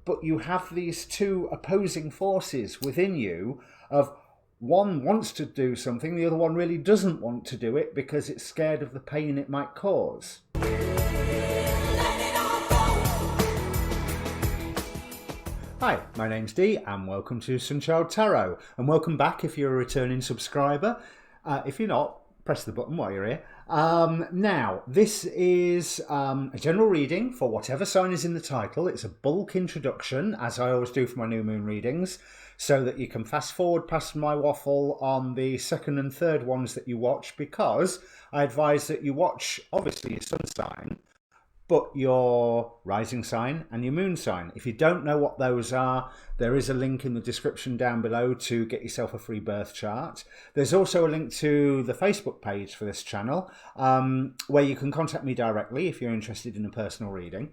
but you have these two opposing forces within you of one wants to do something, the other one really doesn't want to do it because it's scared of the pain it might cause. Hi, my name's Dee and welcome to Untitled Tarot, and welcome back if you're a returning subscriber. If you're not, press the button while you're here. Now, this is a general reading for whatever sign is in the title. It's a bulk introduction, as I always do for my new moon readings, so that you can fast forward past my waffle on the second and third ones that you watch, because I advise that you watch, obviously, your sun sign, but your rising sign and your moon sign. If you don't know what those are, there is a link in the description down below to get yourself a free birth chart. There's also a link to the Facebook page for this channel, where you can contact me directly if you're interested in a personal reading.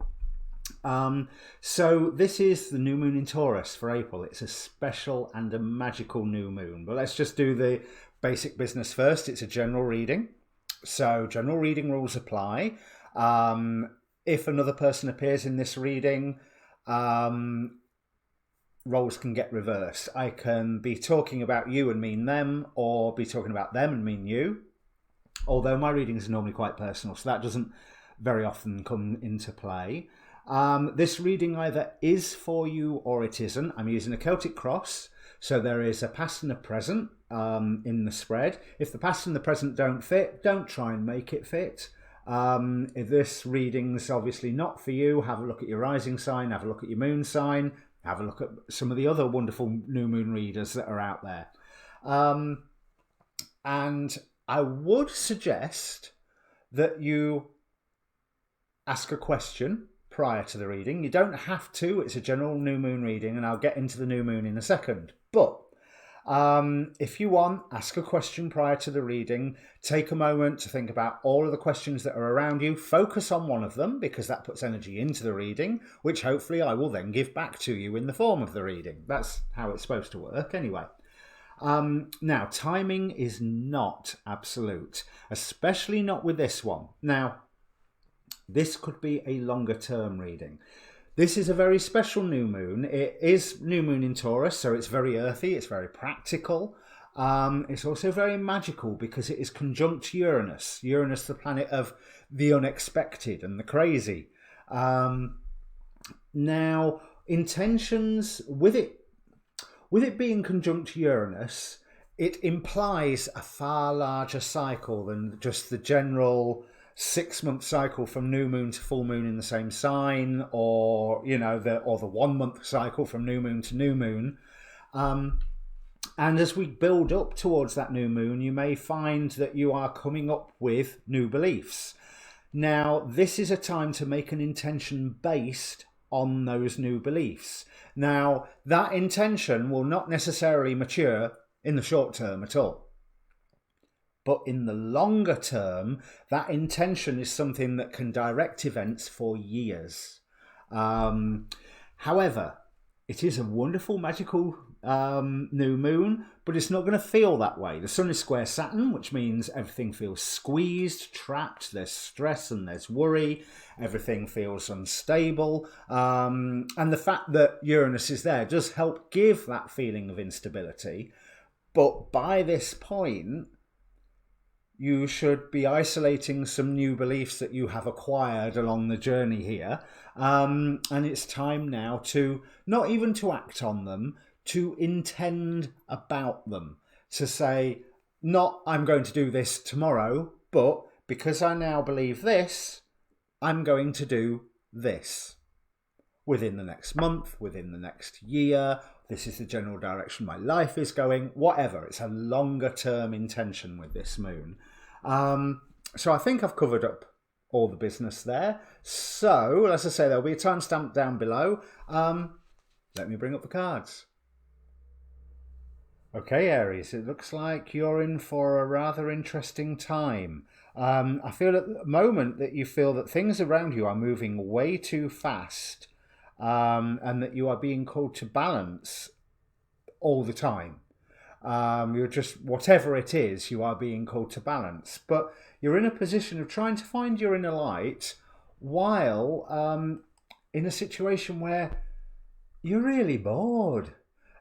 So this is the new moon in Taurus for April. It's a special and a magical new moon. But let's just do the basic business first. It's a general reading. So general reading rules apply. If another person appears in this reading, roles can get reversed. I can be talking about you and mean them, or be talking about them and mean you. Although my readings are normally quite personal, so that doesn't very often come into play. This reading either is for you or it isn't. I'm using a Celtic cross, so there is a past and a present in the spread. If the past and the present don't fit, don't try and make it fit. If this reading's obviously not for you, have a look at your rising sign, have a look at your moon sign, have a look at some of the other wonderful new moon readers that are out there. And I would suggest that you ask a question prior to the reading. You don't have to, it's a general new moon reading, and I'll get into the new moon in a second. But if you want, ask a question prior to the reading. Take a moment to think about all of the questions that are around you. Focus on one of them, because that puts energy into the reading, which hopefully I will then give back to you in the form of the reading. That's how it's supposed to work anyway. Now, timing is not absolute, especially not with this one. Now, this could be a longer term reading. This is a very special new moon. It is new moon in Taurus, so it's very earthy, it's very practical. It's also very magical because it is conjunct Uranus. Uranus, the planet of the unexpected and the crazy. Now, intentions with it being conjunct Uranus, it implies a far larger cycle than just the general 6-month cycle from new moon to full moon in the same sign, or the 1 month cycle from new moon to new moon. And as we build up towards that new moon, you may find that you are coming up with new beliefs. Now, this is a time to make an intention based on those new beliefs. Now, that intention will not necessarily mature in the short term at all. But in the longer term, that intention is something that can direct events for years. However, it is a wonderful, magical new moon, but it's not going to feel that way. The sun is square Saturn, which means everything feels squeezed, trapped, there's stress and there's worry, everything feels unstable. And the fact that Uranus is there does help give that feeling of instability. But by this point, you should be isolating some new beliefs that you have acquired along the journey here. And it's time now to, not even to act on them, to intend about them. To say, not I'm going to do this tomorrow, but because I now believe this, I'm going to do this. Within the next month, within the next year, this is the general direction my life is going, whatever. It's a longer term intention with this moon. So I think I've covered up all the business there. So, as I say, there'll be a timestamp down below. Let me bring up the cards. Okay, Aries, it looks like you're in for a rather interesting time. I feel at the moment that you feel that things around you are moving way too fast, and that you are being called to balance all the time. You're just, whatever it is, you are being called to balance. But you're in a position of trying to find your inner light while in a situation where you're really bored.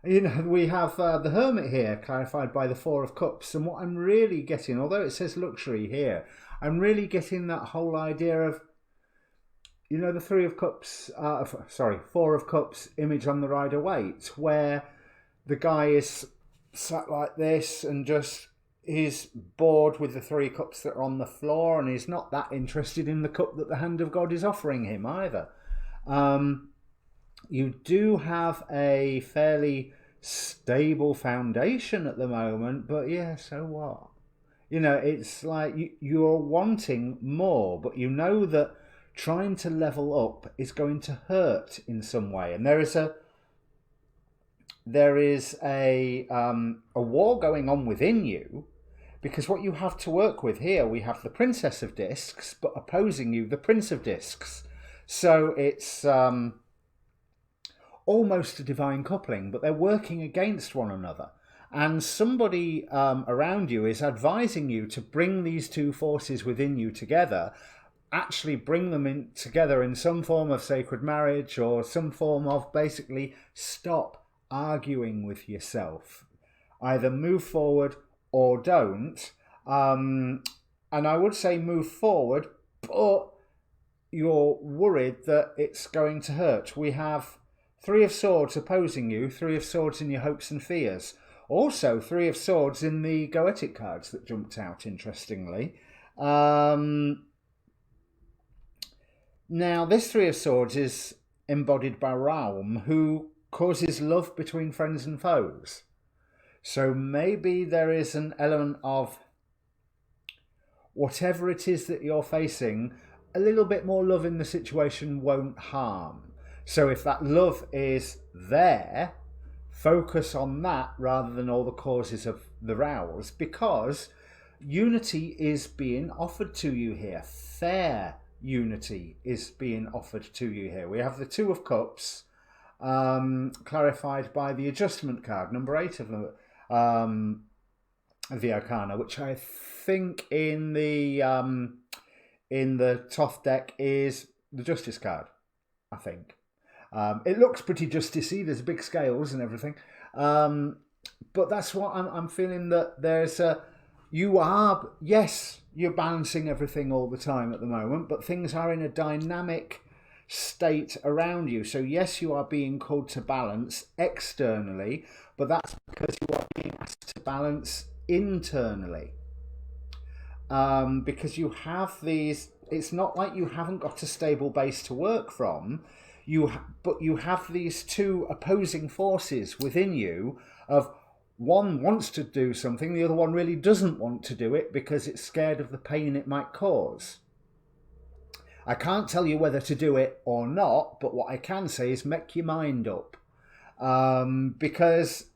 You know, we have the Hermit here, clarified by the Four of Cups. And what I'm really getting, although it says luxury here, I'm really getting that whole idea of, you know, the Three of Cups, Four of Cups image on the Rider-Waite, where the guy is sat like this and just he's bored with the three cups that are on the floor, and he's not that interested in the cup that the hand of God is offering him either. You do have a fairly stable foundation at the moment, but yeah, so what? You know, it's like you're wanting more, but you know that trying to level up is going to hurt in some way. And there is a war going on within you, because what you have to work with here, we have the Princess of Discs, but opposing you, the Prince of Discs. So it's almost a divine coupling, but they're working against one another. And somebody around you is advising you to bring these two forces within you together, actually bring them in together in some form of sacred marriage or some form of basically stop arguing with yourself. Either move forward or don't. And I would say move forward, but you're worried that it's going to hurt. We have Three of Swords opposing you, Three of Swords in your hopes and fears. Also, Three of Swords in the Goetic cards that jumped out, interestingly. Now, this Three of Swords is embodied by Raum, who causes love between friends and foes. So maybe there is an element of whatever it is that you're facing, a little bit more love in the situation won't harm. So if that love is there, focus on that rather than all the causes of the rows, because unity is being offered to you here. Fair unity is being offered to you here. We have the Two of Cups, clarified by the Adjustment card, number 8 of the Arcana, which I think in the Thoth deck is the Justice card, I think. It looks pretty justicey. There's big scales and everything. But that's what I'm feeling, that there's you're balancing everything all the time at the moment, but things are in a dynamic state around you. So yes, you are being called to balance externally, but that's because you are being asked to balance internally. Because you have these, it's not like you haven't got a stable base to work from, but you have these two opposing forces within you of one wants to do something, the other one really doesn't want to do it because it's scared of the pain it might cause. I can't tell you whether to do it or not, but what I can say is make your mind up. Because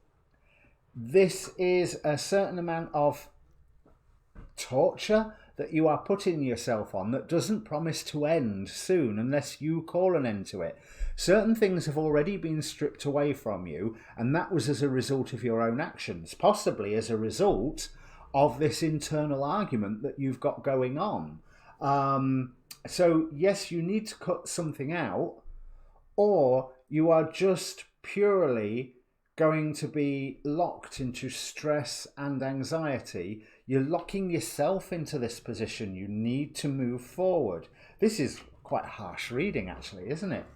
this is a certain amount of torture that you are putting yourself on that doesn't promise to end soon unless you call an end to it. Certain things have already been stripped away from you, and that was as a result of your own actions, possibly as a result of this internal argument that you've got going on. So yes, you need to cut something out, or you are just purely going to be locked into stress and anxiety. You're locking yourself into this position. You need to move forward. This is quite harsh reading, actually, isn't it?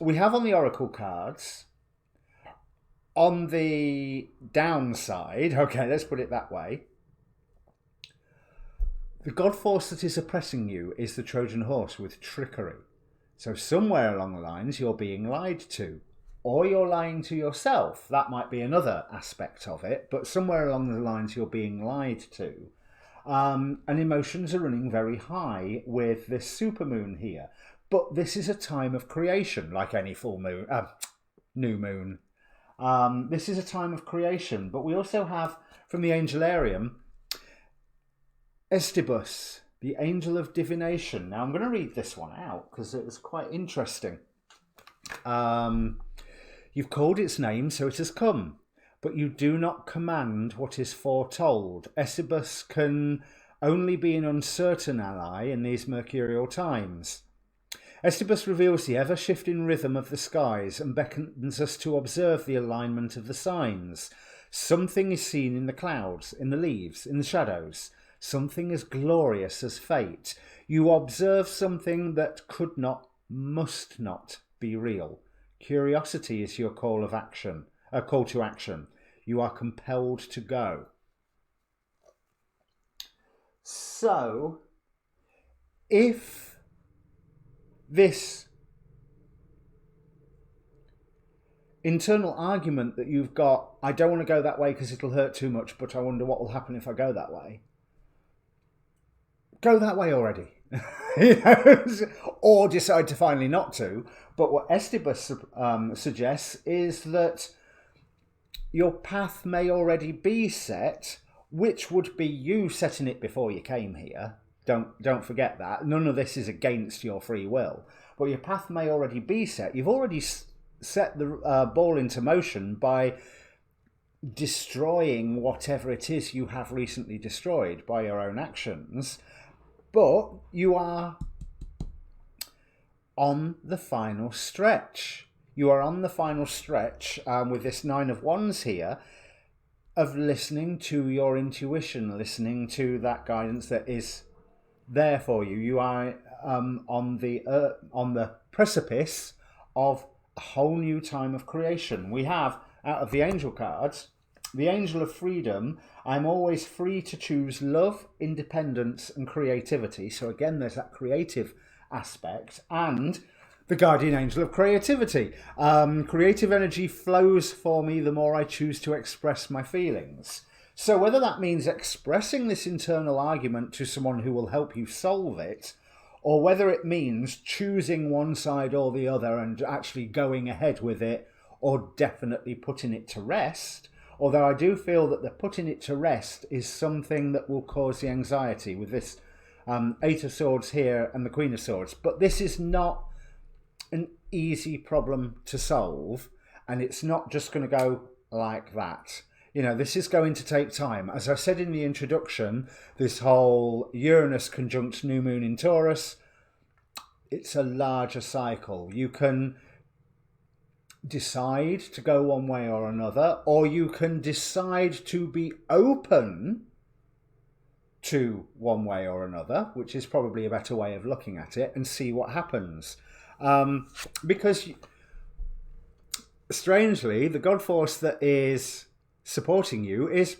We have on the Oracle cards, on the downside, okay, let's put it that way, the God force that is oppressing you is the Trojan horse with trickery. So somewhere along the lines you're being lied to, or you're lying to yourself. That might be another aspect of it, but somewhere along the lines you're being lied to. And emotions are running very high with this supermoon here. But this is a time of creation, like any full moon, new moon. This is a time of creation. But we also have, from the Angelarium, Estibus, the angel of divination. Now I'm going to read this one out because it was quite interesting. You've called its name, so it has come, but you do not command what is foretold. Estibus can only be an uncertain ally in these mercurial times. Estabus reveals the ever-shifting rhythm of the skies and beckons us to observe the alignment of the signs. Something is seen in the clouds, in the leaves, in the shadows. Something as glorious as fate. You observe something that could not, must not be real. Curiosity is your call of action, a call to action. You are compelled to go. So, if this internal argument that you've got, I don't want to go that way because it'll hurt too much, but I wonder what will happen if I go that way. Go that way already. Or decide to finally not to. But what Estabus suggests is that your path may already be set, which would be you setting it before you came here. Don't forget that. None of this is against your free will. But your path may already be set. You've already set the ball into motion by destroying whatever it is you have recently destroyed by your own actions. But you are on the final stretch. You are on the final stretch with this 9 of Wands here of listening to your intuition, listening to that guidance that is there for you. You are on the precipice of a whole new time of creation. We have, out of the angel cards, the Angel of Freedom. I'm always free to choose love, independence and creativity. So again, there's that creative aspect. And the Guardian Angel of Creativity. Creative energy flows for me the more I choose to express my feelings. So whether that means expressing this internal argument to someone who will help you solve it, or whether it means choosing one side or the other and actually going ahead with it, or definitely putting it to rest. Although I do feel that the putting it to rest is something that will cause the anxiety with this 8 of Swords here and the Queen of Swords. But this is not an easy problem to solve, and it's not just going to go like that. You know, this is going to take time. As I said in the introduction, this whole Uranus conjunct new moon in Taurus, it's a larger cycle. You can decide to go one way or another, or you can decide to be open to one way or another, which is probably a better way of looking at it, and see what happens. Because strangely, the God force that is supporting you is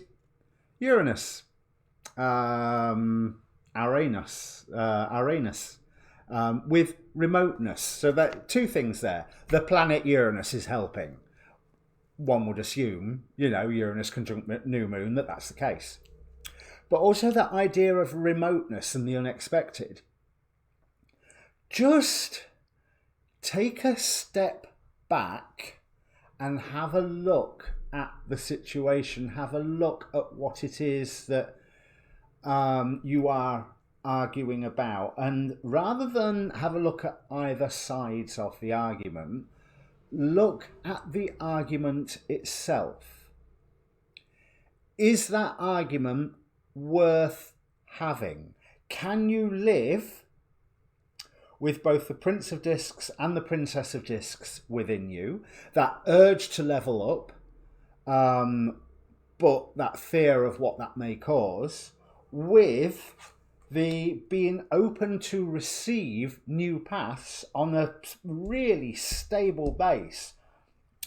Uranus, Uranus, with remoteness. So that two things there. The planet Uranus is helping. One would assume, you know, Uranus conjunct new moon, that's the case. But also that idea of remoteness and the unexpected. Just take a step back and have a look at the situation. Have a look at what it is that you are arguing about, and rather than have a look at either sides of the argument, look at the argument itself. Is that argument worth having? Can you live with both the Prince of Discs and the Princess of Discs within you, that urge to level up, but that fear of what that may cause, with the being open to receive new paths on a really stable base?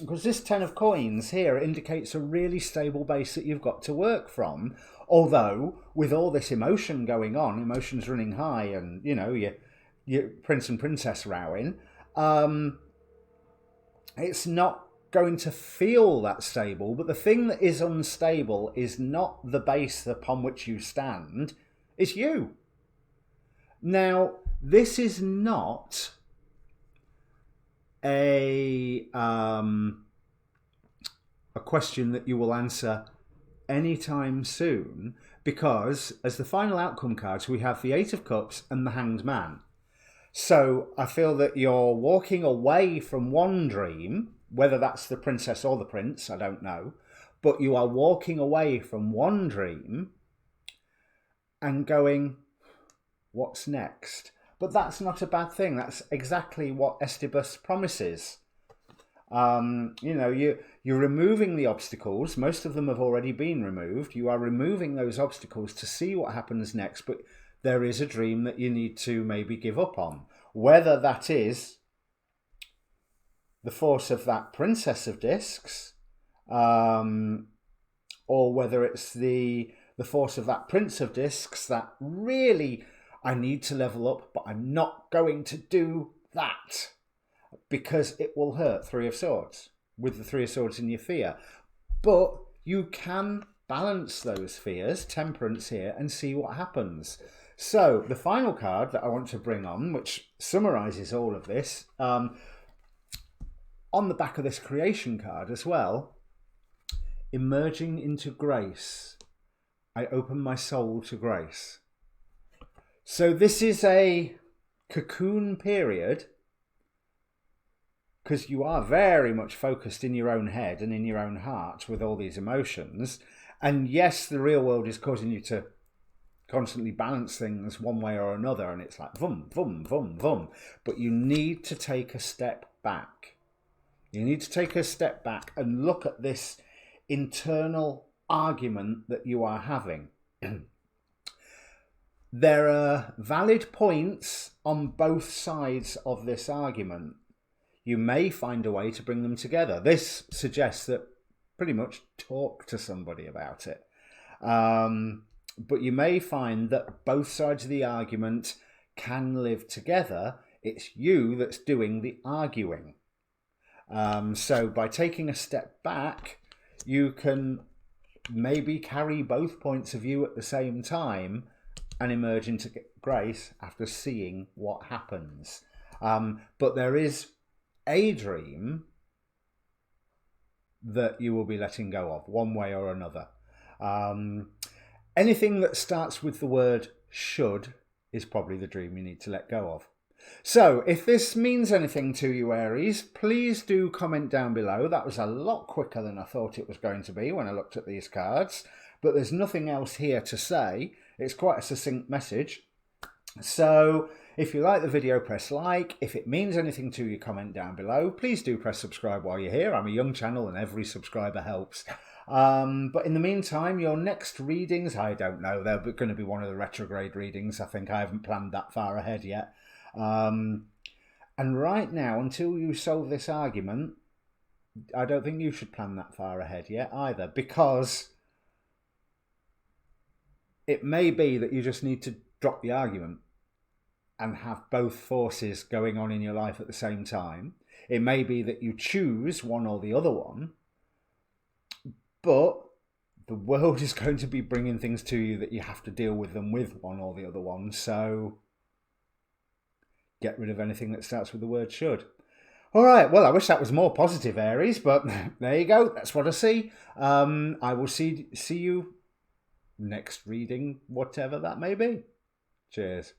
Because this 10 of Coins here indicates a really stable base that you've got to work from. Although, with all this emotion going on, emotions running high, and, you know, your prince and princess rowing, it's not going to feel that stable. But the thing that is unstable is not the base upon which you stand, it's you. Now, this is not a question that you will answer anytime soon, because as the final outcome cards, we have the 8 of Cups and the Hanged Man. So I feel that you're walking away from one dream, whether that's the princess or the prince, I don't know, but you are walking away from one dream and going, what's next? But that's not a bad thing. That's exactly what Estibus promises. You know, you're removing the obstacles. Most of them have already been removed. You are removing those obstacles to see what happens next, but there is a dream that you need to maybe give up on. Whether that is the force of that Princess of Discs, or whether it's the force of that Prince of Discs that really, I need to level up, but I'm not going to do that because it will hurt. Three of Swords, with the Three of Swords in your fear. But you can balance those fears, Temperance here, and see what happens. So the final card that I want to bring on, which summarises all of this, on the back of this creation card as well, emerging into grace. I open my soul to grace. So this is a cocoon period, because you are very much focused in your own head and in your own heart with all these emotions. And yes, the real world is causing you to constantly balance things one way or another, and it's like vum, vum, vum, vum. But you need to take a step back. You need to take a step back and look at this internal argument that you are having. There are valid points on both sides of this argument. You may find a way to bring them together. This suggests that pretty much talk to somebody about it. But you may find that both sides of the argument can live together. It's you that's doing the arguing. So by taking a step back, you can maybe carry both points of view at the same time and emerge into grace after seeing what happens. But there is a dream that you will be letting go of one way or another. Anything that starts with the word should is probably the dream you need to let go of. So if this means anything to you, Aries, please do comment down below. That was a lot quicker than I thought it was going to be when I looked at these cards, but there's nothing else here to say. It's quite a succinct message. So if you like the video, press like. If it means anything to you, comment down below. Please do press subscribe while you're here. I'm a young channel and every subscriber helps. But in the meantime, your next readings, I don't know, they're going to be one of the retrograde readings. I think I haven't planned that far ahead yet. And right now, until you solve this argument, I don't think you should plan that far ahead yet either, because it may be that you just need to drop the argument and have both forces going on in your life at the same time. It may be that you choose one or the other one, but the world is going to be bringing things to you that you have to deal with them with one or the other one. So get rid of anything that starts with the word should. All right, well, I wish that was more positive, Aries, but there you go. That's what I see. I will see you next reading, whatever that may be. Cheers.